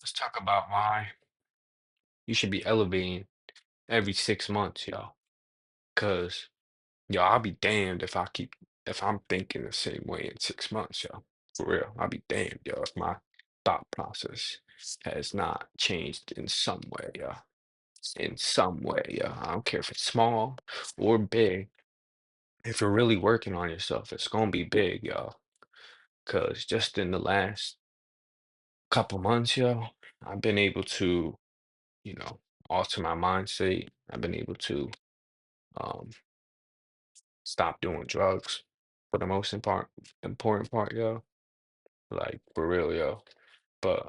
Let's talk about why you should be elevating every 6 months, yo. Cause yo, I'll be damned if I'm thinking the same way in 6 months, yo. For real. I'll be damned, yo, if my thought process has not changed in some way, yo. In some way, yo. I don't care if it's small or big. If you're really working on yourself, it's gonna be big, yo. Cause just in the last couple months, yo, I've been able to, you know, alter my mindset. I've been able to um stop doing drugs for the most important part, yo. Like for real, yo. But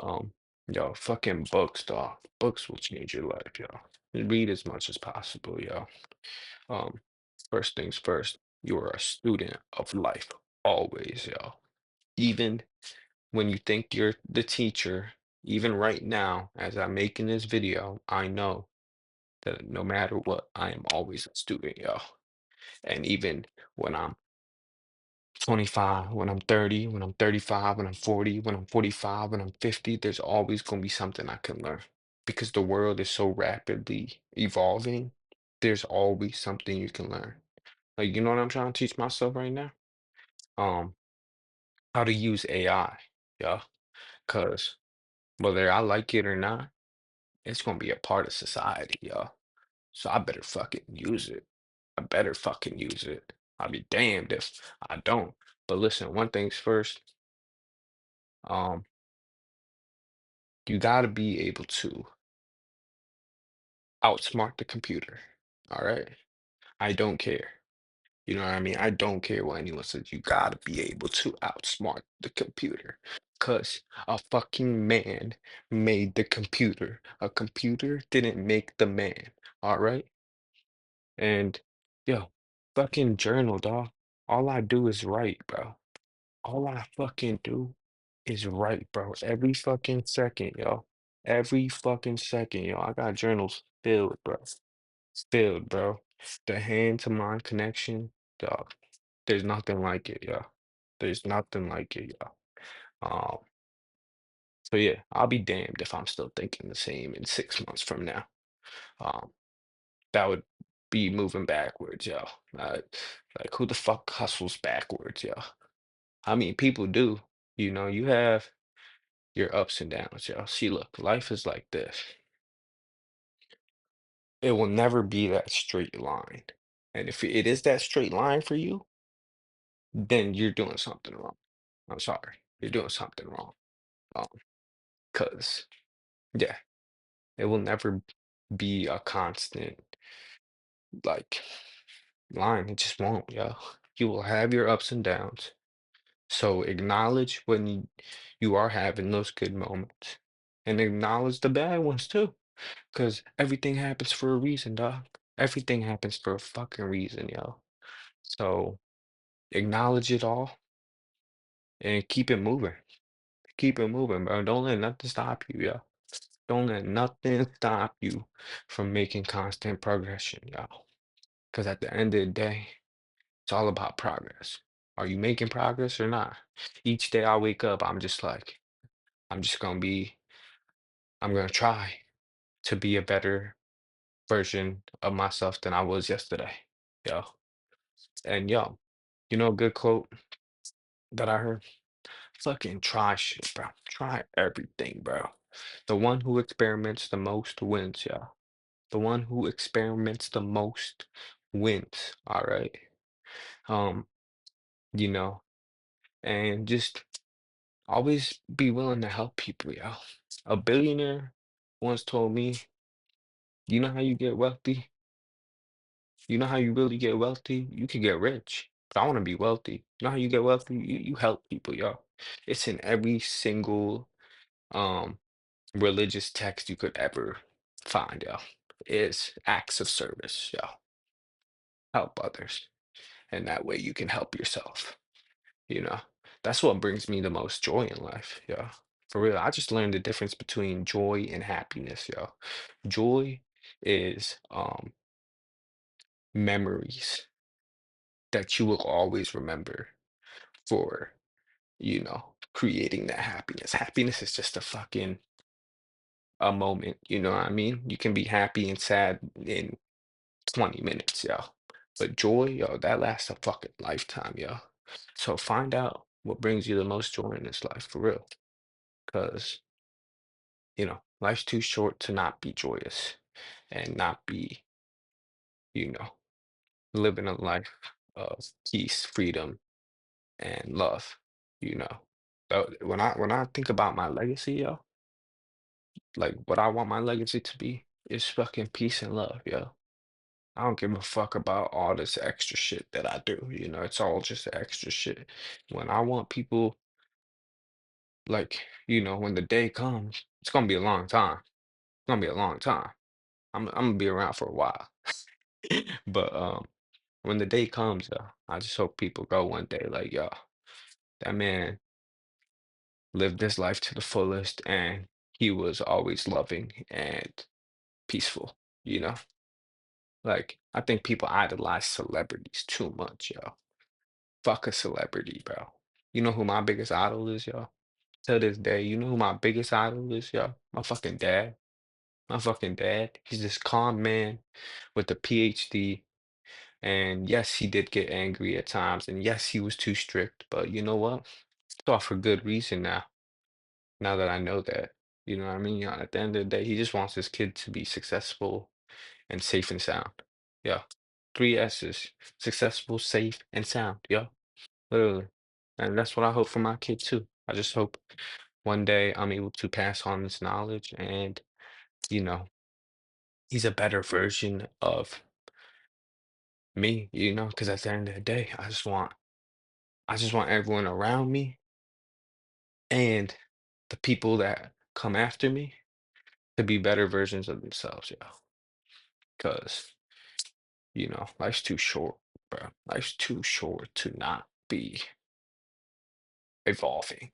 yo, fucking books, dog. Books will change your life, yo. Read as much as possible, yo. Um, first things first, you are a student of life always, yo. Even when you think you're the teacher, even right now, as I'm making this video, I know that no matter what, I am always a student, yo. And even when I'm 25, when I'm 30, when I'm 35, when I'm 40, when I'm 45, when I'm 50, there's always going to be something I can learn because the world is so rapidly evolving. There's always something you can learn. Like, you know what I'm trying to teach myself right now? Um, how to use AI. Yeah. Because whether I like it or not, it's going to be a part of society. Yeah. So I better fucking use it. I better fucking use it. I'll be damned if I don't. But listen, one thing's first. Um, You gotta be able to outsmart the computer. All right. I don't care. You know what I mean? I don't care what anyone says. You gotta be able to outsmart the computer. Because a fucking man made the computer. A computer didn't make the man. All right. And yo, fucking journal, dog. All I do is write, bro. All I fucking do is write, bro. Every fucking second, yo. Every fucking second, yo. I got journals filled, bro. Filled, bro. The hand to mind connection, dog. There's nothing like it, yo. There's nothing like it, yo. Um, so yeah, I'll be damned if I'm still thinking the same in 6 months from now. Um, that would be moving backwards, yo. Uh, like who the fuck hustles backwards, yo? I mean, people do. You have your ups and downs, yo. See, look, life is like this. It will never be that straight line. And if it is that straight line for you, then you're doing something wrong. I'm sorry. You're doing something wrong. Um, 'Cause yeah, it will never be a constant like line. It just won't, yo. You will have your ups and downs. So acknowledge when you are having those good moments and acknowledge the bad ones too. Because everything happens for a reason, dog. Everything happens for a fucking reason, yo. So acknowledge it all and keep it moving. Keep it moving, bro. Don't let nothing stop you, yo. Don't let nothing stop you from making constant progression, yo. Because at the end of the day, it's all about progress. Are you making progress or not? Each day I wake up, I'm just like, I'm just gonna be, I'm gonna try to be a better version of myself than I was yesterday, yo. And yo, you know a good quote that I heard? Fucking try shit, bro. Try everything, bro. The one who experiments the most wins, yeah. The one who experiments the most wins, all right? Um, you know, and just always be willing to help people, yo. A billionaire once told me, you know how you get wealthy? You know how you really get wealthy? You can get rich, but I want to be wealthy. You know how you get wealthy? You help people, yo. It's in every single um religious text you could ever find, yo. Is acts of service, yo. Help others. And that way you can help yourself, you know. That's what brings me the most joy in life, yo. For real. I just learned the difference between joy and happiness, yo. Joy is memories that you will always remember for, creating that happiness. Happiness is just a fucking a moment, you know what I mean? You can be happy and sad in 20 minutes, yo. But joy, yo, that lasts a fucking lifetime, yo. So find out what brings you the most joy in this life for real. Because, life's too short to not be joyous and not be, you know, living a life of peace, freedom, and love, you know. So when I think about my legacy, yo, like what I want my legacy to be is fucking peace and love, yo. I don't give a fuck about all this extra shit that I do, it's all just extra shit. When I want people, like, when the day comes, it's gonna be a long time. It's gonna be a long time. I'm gonna be around for a while. But when the day comes, I just hope people go one day like, yo, that man lived his life to the fullest and he was always loving and peaceful, you know? Like, I think people idolize celebrities too much, yo. Fuck a celebrity, bro. You know who my biggest idol is, yo? To this day, you know who my biggest idol is, yo? My fucking dad. My fucking dad. He's this calm man with a PhD. And yes, he did get angry at times. And yes, he was too strict. But you know what? It's all for good reason now. Now that I know that. You know what I mean? At the end of the day, he just wants his kid to be successful and safe and sound. Yeah. Three S's. Successful, safe, and sound. Yeah. Literally. And that's what I hope for my kid too. I just hope one day I'm able to pass on this knowledge and, you know, he's a better version of me, because at the end of the day, I just want everyone around me and the people that come after me to be better versions of themselves, yeah. Because, life's too short, bro. Life's too short to not be evolving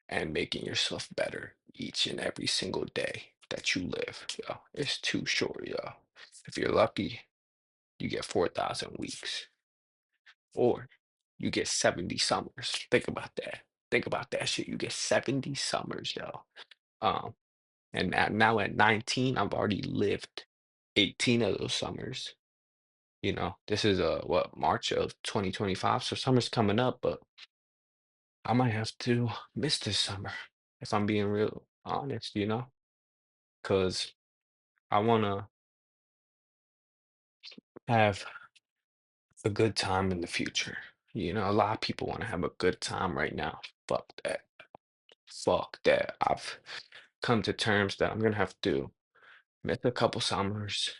and making yourself better each and every single day that you live. Yo, it's too short, yo. If you're lucky, you get 4,000 weeks, or you get 70 summers. Think about that. Think about that shit. You get 70 summers, yo. Um, and now at 19, I've already lived 18 of those summers. This is what, March of 2025. So summer's coming up, but I might have to miss this summer if I'm being real honest, because I want to have a good time in the future. A lot of people want to have a good time right now. Fuck that. Fuck that. I've come to terms that I'm gonna have to miss a couple summers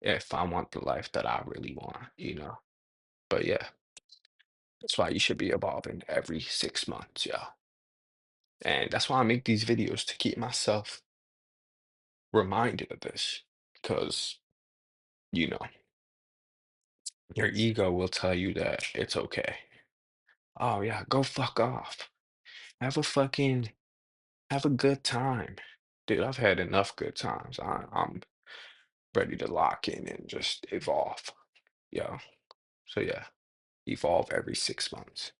if I want the life that I really want. But yeah, that's why you should be evolving every 6 months, yeah. And that's why I make these videos to keep myself reminded of this. Because, you know, your ego will tell you that it's okay. Oh yeah, go fuck off. Have a fucking have a good time. Dude, I've had enough good times. I'm ready to lock in and just evolve. Yeah. So yeah, evolve every 6 months.